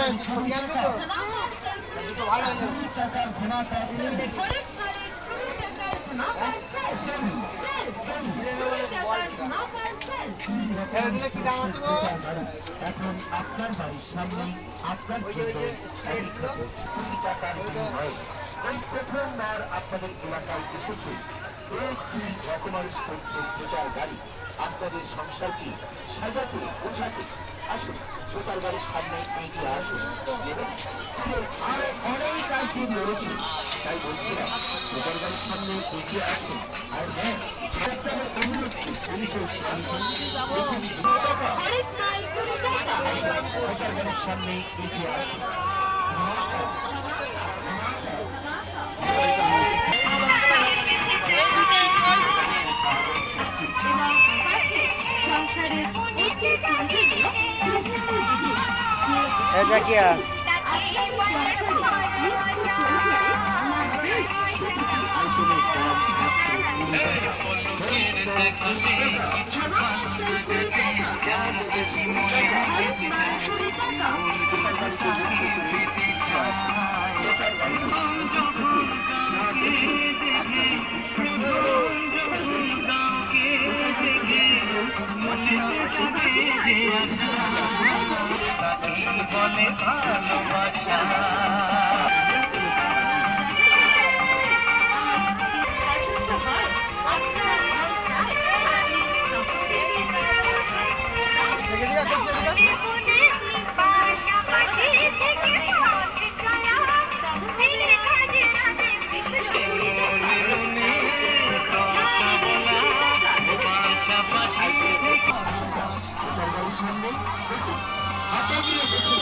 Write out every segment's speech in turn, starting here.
এখন আপনার বাড়ির সামনে আপনার প্রথমবার আপনাদের এলাকায় এসেছে রকমারি স্পোর্টসের প্রচার গাড়ি আপনাদের সংসারকে সাজাতে বোঝাতে আসুন প্রচার গাড়ির সামনে এগিয়ে আসুন। অনেক আইটেম রয়েছে, তাই বলছিলাম প্রচার গাড়ির সামনে এগিয়ে আসুন। আর হ্যাঁ, প্রচার গাড়ির সামনে এগিয়ে আসুন। क्या বলে ভালোবাসা হাতে দিয়ে দেখুন,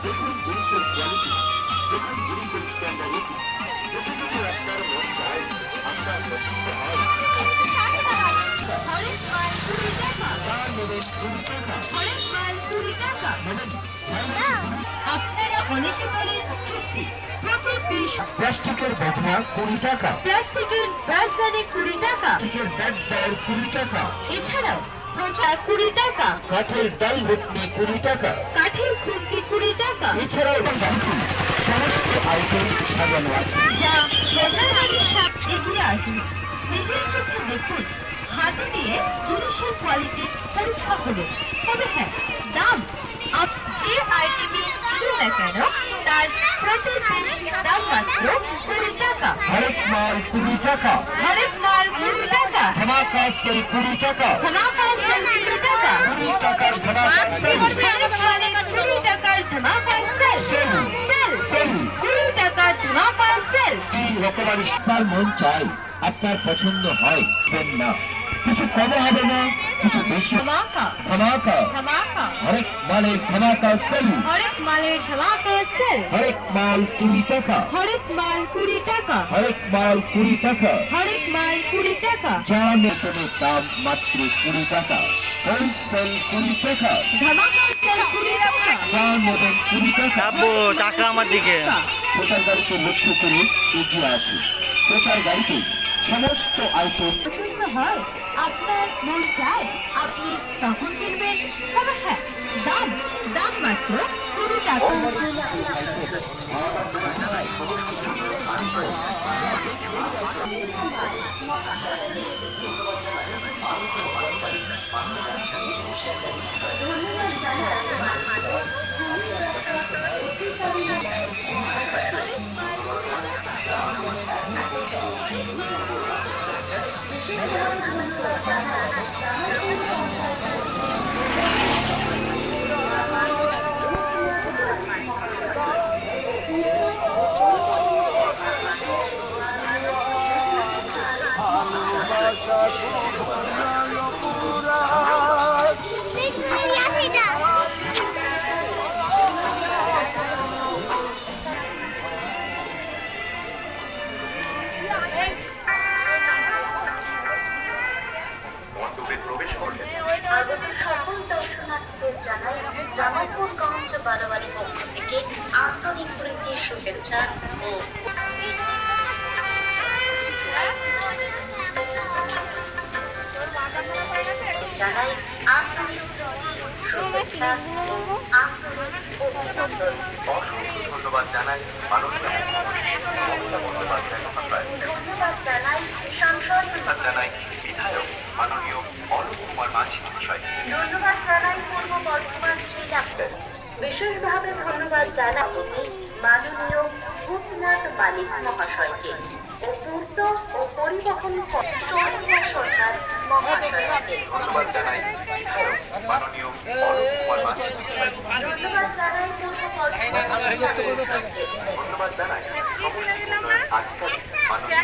দেখুন জিনিসের কোয়ালিটি, দেখুন জিনিসের স্ট্যান্ডার্ডিটি, দেখে যদি আপনার মন চায়, আপনার পছন্দ হয়, প্লাস্টিকের বদনা 20 টাকা, প্লাস্টিকের রাজধানী 20 টাকা, প্লাস্টিকের ব্যাগ বল 20 টাকা, এছাড়াও প্রচার 20 টাকা, কাঠের ডাল ভুটনি 20 টাকা, কাঠের খুন্তি 20 টাকা, এছাড়াও সমস্ত আইটেম সাজানো আছে। যা প্রচার গাড়ির সাথে এগিয়ে আসুন, নিজের চোখে দেখুন, হাতে দিয়ে জিনিসের কোয়ালিটি পরীক্ষা করুন। তবে হ্যাঁ, দাম যে আইটেমই কিনুন না কেন তার প্রতি পিস দাম মাত্র 20 টাকা। হরেক মাল 20 টাকা, হরেক মাল 20 টাকা, ধামাকা সেল 20 টাকা, ধামাকা সেল 20 টাকা, 20 টাকার ধামাকা সেল, হরেক মালে 20 টাকার ধামাকা সেল, সেল 20 টাকার ধামাকা সেল। এই রকমারি আপনার মন চাই, আপনার পছন্দ হয়, দেন না, কিছু কম হবে না, কিছু বেশি, ধামাকা ধামাকা, ধামাকা, হরেক মালের ধামাকা সেল, হরেক মালের ধামাকা সেল, হরেক মাল 20 টাকা, হরেক মাল 20 টাকা, হরেক মাল 20 টাকা, হরেক মাল 20 টাকা, যা নতুনের দাম মাত্র 20 টাকা, হোলসেল 20 টাকা, ধামাকা সেল 20 টাকা, যা নেবেন 20 টাকা। টাকা আমার দিকে প্রচার গাড়িতে লক্ষ্য করে এগিয়ে আসুন। প্রচার গাড়িতে সমস্ত আইটেম পছন্দ হয়, আপনার মন চায়, আপনি তখন কিনবেন। তবে হ্যাঁ, দাম মাত্র 20 টাকা। জামালপুরগঞ্জ বারোয়ারি পক্ষ থেকে আন্তরিক প্রীতি শুভেচ্ছা ও জানাই আন্তরিক শুভেচ্ছা ও আন্তরিক অভিনন্দন। অসংখ্য ধন্যবাদ জানাই মাননীয় মুখ্যমন্ত্রী মমতা বন্দ্যোপাধ্যায় মহাশয়। ধন্যবাদ জানাই সাংসদ, ধন্যবাদ জানাই বিধায়ক মাননীয় অলোক কুমার মাঝি মহাশয়। ধন্যবাদ জানাই পূর্ব বর্ধমান জেলা, বিশেষভাবে ধন্যবাদ জানাই মাননীয় ভূতনাথ মালিক মহাশয়কে ও পূর্ত ও পরিবহন সৌমিয়া সরকার মহাশয়কে। ধন্যবাদ জানাই বিধায়ক মাননীয় অলোক কুমার মাঝি মহাশয়। ধন্যবাদ জানাই পূর্ব বর্ধমান জেলা প্রশাসনকে। ধন্যবাদ জানাই সমষ্টি উন্নয়ন আধিকারিক মাননীয়